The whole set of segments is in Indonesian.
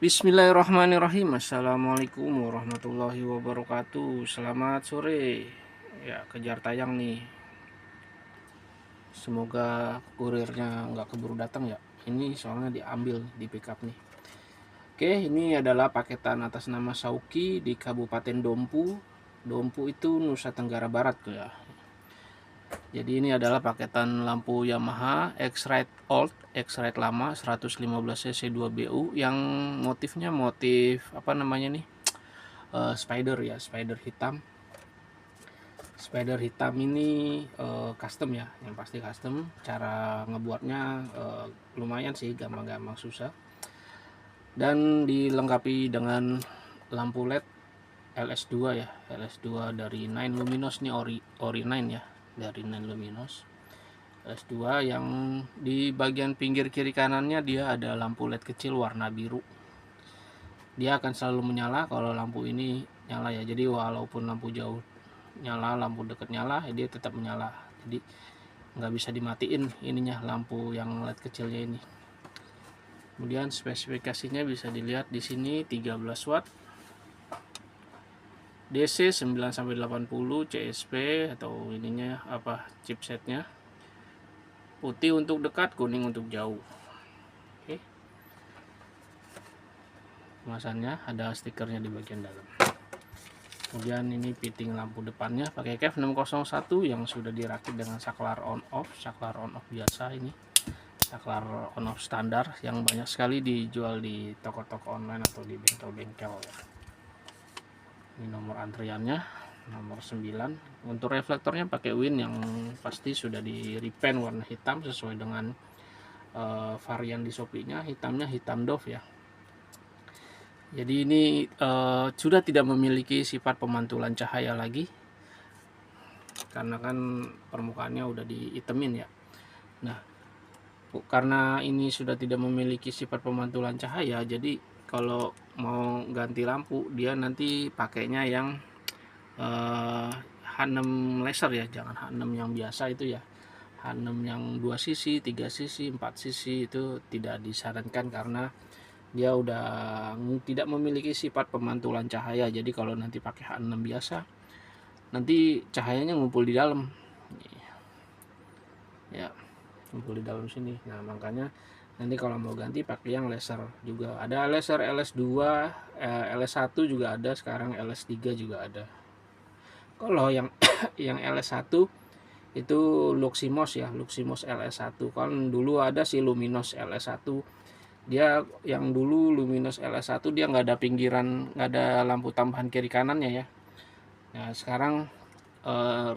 Bismillahirrahmanirrahim. Assalamualaikum warahmatullahi wabarakatuh. Selamat sore. Ya, kejar tayang nih. Semoga kurirnya nggak keburu datang ya. Ini soalnya diambil di pickup nih. Oke, ini adalah paketan atas nama Sauki di Kabupaten Dompu. Dompu itu Nusa Tenggara Barat tuh ya. Jadi ini adalah paketan lampu Yamaha X-Rite Old, X-Rite lama 115 cc 2BU yang motifnya motif apa namanya nih? Spider ya, spider hitam. Spider hitam ini custom ya, yang pasti custom. Cara ngebuatnya lumayan sih, gampang-gampang susah. Dan dilengkapi dengan lampu LED LS2 ya, LS2 dari Nine Luminos nih, ori 9 ya, dari Nine Luminos. LS2 yang di bagian pinggir kiri kanannya dia ada lampu LED kecil warna biru. Dia akan selalu menyala kalau lampu ini nyala ya, jadi walaupun lampu jauh nyala, lampu dekat nyala, dia tetap menyala. Jadi nggak bisa dimatiin ininya, lampu yang LED kecilnya ini. Kemudian spesifikasinya bisa dilihat di sini, 13 watt, DC 9-80, CSP atau ininya apa, chipsetnya. Putih untuk dekat, kuning untuk jauh. Oke. Kemasannya ada stikernya di bagian dalam. Kemudian ini fitting lampu depannya pakai KEF 601 yang sudah dirakit dengan saklar on off biasa, ini saklar on off standar yang banyak sekali dijual di toko-toko online atau di bengkel-bengkel ya. Ini nomor antriannya nomor 9. Untuk reflektornya pakai Win yang pasti sudah di repaint warna hitam sesuai dengan varian di Shopee-nya, hitamnya hitam Dove ya. Jadi ini sudah tidak memiliki sifat pemantulan cahaya lagi, karena kan permukaannya udah dihitemin ya. Nah, karena ini sudah tidak memiliki sifat pemantulan cahaya, jadi kalau mau ganti lampu dia nanti pakainya yang H6 laser ya, jangan H6 yang biasa itu ya. H6 yang 2 cc, 3 cc, 4 cc itu tidak disarankan karena dia udah tidak memiliki sifat pemantulan cahaya. Jadi kalau nanti pakai H6 biasa, nanti cahayanya ngumpul di dalam ya, ngumpul di dalam sini. Nah makanya nanti kalau mau ganti pakai yang laser. Juga ada laser LS2, LS1 juga ada, sekarang LS3 juga ada. Kalau yang yang LS1 itu Luximos ya, Luximos LS1. Kan dulu ada si Luminos LS1, dia yang dulu Luminos LS1 dia nggak ada pinggiran, nggak ada lampu tambahan kiri kanannya ya. Nah sekarang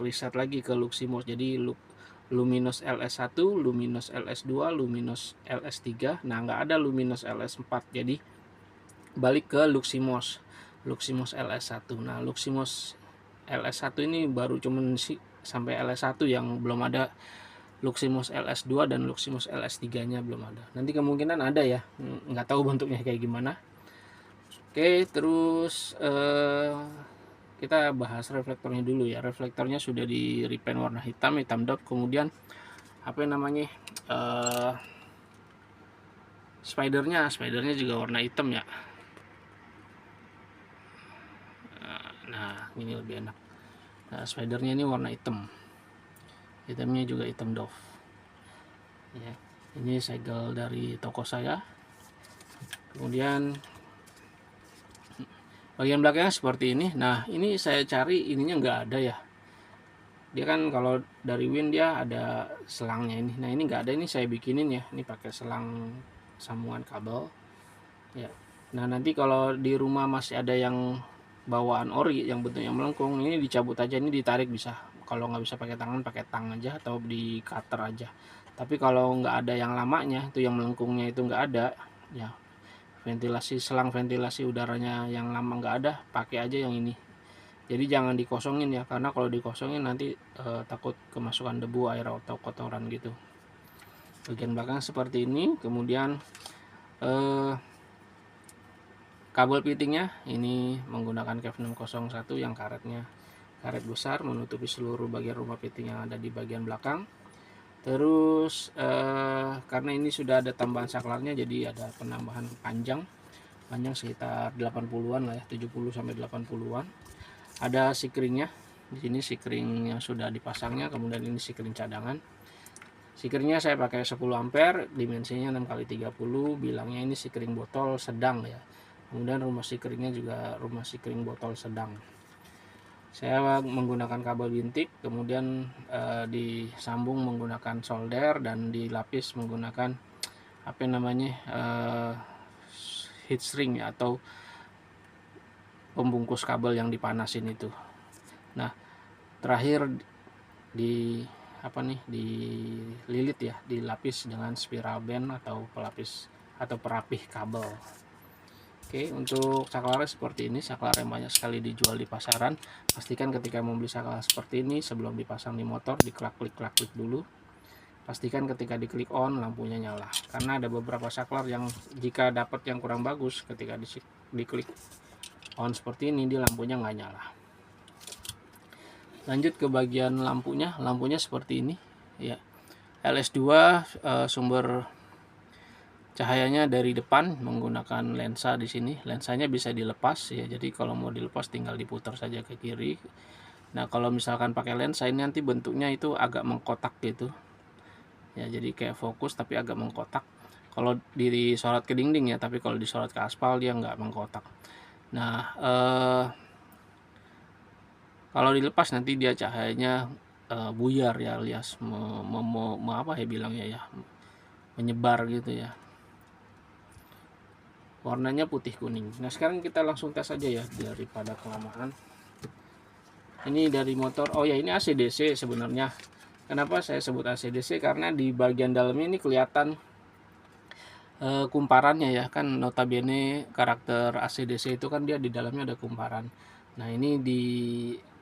riset lagi ke Luximos, jadi Luminos LS1, Luminos LS2, Luminos LS3. Nah nggak ada Luminos LS4, jadi balik ke Luximos, Luximos LS1. Nah Luximos LS1 ini baru cuman sampai LS1, yang belum ada Luximos LS2 dan Luximos LS3 nya belum ada. Nanti kemungkinan ada ya, nggak tahu bentuknya kayak gimana. Oke, terus kita bahas reflektornya dulu ya. Reflektornya sudah di repaint warna hitam Dove. Kemudian apa namanya, spidernya juga warna hitam ya. Nah ini lebih enak. Nah, spidernya ini warna hitam, hitamnya juga hitam Dove ya. Ini segel dari toko saya. Kemudian bagian belakangnya seperti ini. Nah ini saya cari ininya nggak ada ya, dia kan kalau dari Win dia ada selangnya ini. Nah ini nggak ada, ini saya bikinin ya, ini pakai selang sambungan kabel ya. Nah nanti kalau di rumah masih ada yang bawaan ori yang bentuknya melengkung, ini dicabut aja, ini ditarik bisa. Kalau nggak bisa pakai tangan, pakai tang aja atau di cutter aja. Tapi kalau nggak ada yang lamanya, itu yang melengkungnya itu nggak ada ya, ventilasi, selang ventilasi udaranya yang lama nggak ada, pakai aja yang ini. Jadi jangan dikosongin ya, karena kalau dikosongin nanti takut kemasukan debu, air atau kotoran gitu. Bagian belakang seperti ini. Kemudian kabel fittingnya ini menggunakan KEF 601 yang karet besar menutupi seluruh bagian rumah fitting yang ada di bagian belakang. Terus karena ini sudah ada tambahan saklarnya, jadi ada penambahan panjang panjang sekitar 80-an lah ya, 70 sampai 80-an. Ada sikringnya. Di sini sikring yang sudah dipasangnya, kemudian ini sikring cadangan. Sikringnya saya pakai 10 ampere, dimensinya 6x30, bilangnya ini sikring botol sedang ya. Kemudian rumah sikringnya juga rumah sikring botol sedang. Saya menggunakan kabel bintik, kemudian disambung menggunakan solder dan dilapis menggunakan apa namanya heat shrink ya, atau pembungkus kabel yang dipanasin itu. Nah, terakhir di dililit ya, dilapis dengan spiral band atau pelapis atau perapih kabel. Oke, untuk saklarnya seperti ini. Saklar yang banyak sekali dijual di pasaran. Pastikan ketika membeli saklar seperti ini, sebelum dipasang di motor, diklik dulu. Pastikan ketika diklik on, lampunya nyala. Karena ada beberapa saklar yang jika dapat yang kurang bagus, ketika diklik on seperti ini, dia lampunya nggak nyala. Lanjut ke bagian lampunya. Lampunya seperti ini ya. LS2 sumber cahayanya dari depan menggunakan lensa di sini. Lensanya bisa dilepas ya. Jadi kalau mau dilepas tinggal diputar saja ke kiri. Nah, kalau misalkan pakai lensa ini nanti bentuknya itu agak mengkotak gitu. Ya, jadi kayak fokus tapi agak mengkotak. Kalau disorot ke dinding ya, tapi kalau disorot ke aspal dia nggak mengkotak. Nah, kalau dilepas nanti dia cahayanya buyar ya, alias apa ya bilangnya ya, menyebar gitu ya. Warnanya putih kuning. Nah, sekarang kita langsung tes aja ya daripada kelamaan. Ini dari motor. Oh ya, ini AC/DC sebenarnya. Kenapa saya sebut AC/DC? Karena di bagian dalamnya ini kelihatan kumparannya ya, kan notabene karakter AC/DC itu kan dia di dalamnya ada kumparan. Nah, ini di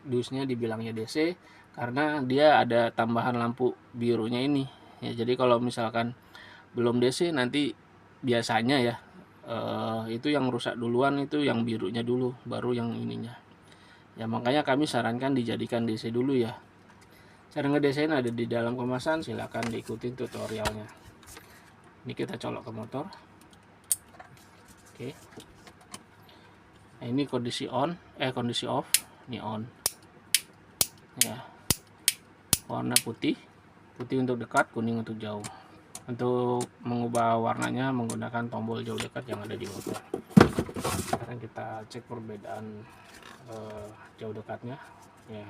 dusnya dibilangnya DC karena dia ada tambahan lampu birunya ini ya. Jadi kalau misalkan belum DC nanti biasanya ya itu yang rusak duluan itu yang birunya dulu, baru yang ininya ya. Makanya kami sarankan dijadikan DC dulu ya. Cara ngedesain ada di dalam kemasan, silahkan diikuti tutorialnya. Ini kita colok ke motor. Oke. Nah, ini kondisi on, kondisi off, ini on ya. Warna putih untuk dekat, kuning untuk jauh. Untuk mengubah warnanya menggunakan tombol jauh dekat yang ada di motor. Sekarang kita cek perbedaan jauh dekatnya ya.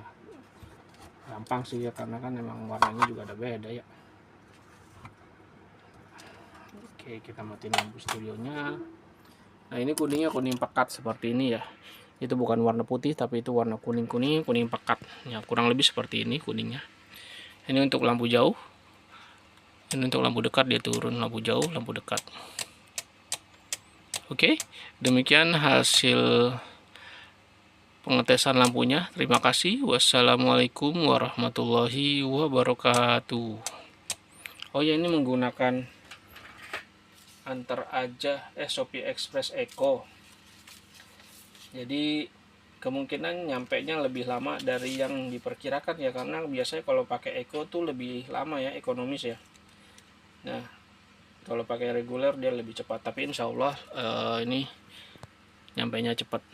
Gampang sih ya, karena kan memang warnanya juga ada beda ya. Oke, kita matiin lampu studionya. Nah, ini kuningnya kuning pekat seperti ini ya. Itu bukan warna putih tapi itu warna kuning pekat ya, kurang lebih seperti ini kuningnya. Ini untuk lampu jauh, ini untuk lampu dekat, dia turun lampu jauh, lampu dekat. Oke, demikian hasil pengetesan lampunya. Terima kasih. Wassalamualaikum warahmatullahi wabarakatuh. Oh ya, ini menggunakan antar aja Shopee Express Eco. Jadi kemungkinan nyampe nya lebih lama dari yang diperkirakan ya, karena biasanya kalau pakai Eco tuh lebih lama ya, ekonomis ya. Nah, kalau pakai reguler dia lebih cepat, tapi insya Allah ini nyampe nya cepat.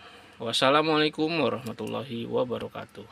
Wassalamualaikum warahmatullahi wabarakatuh.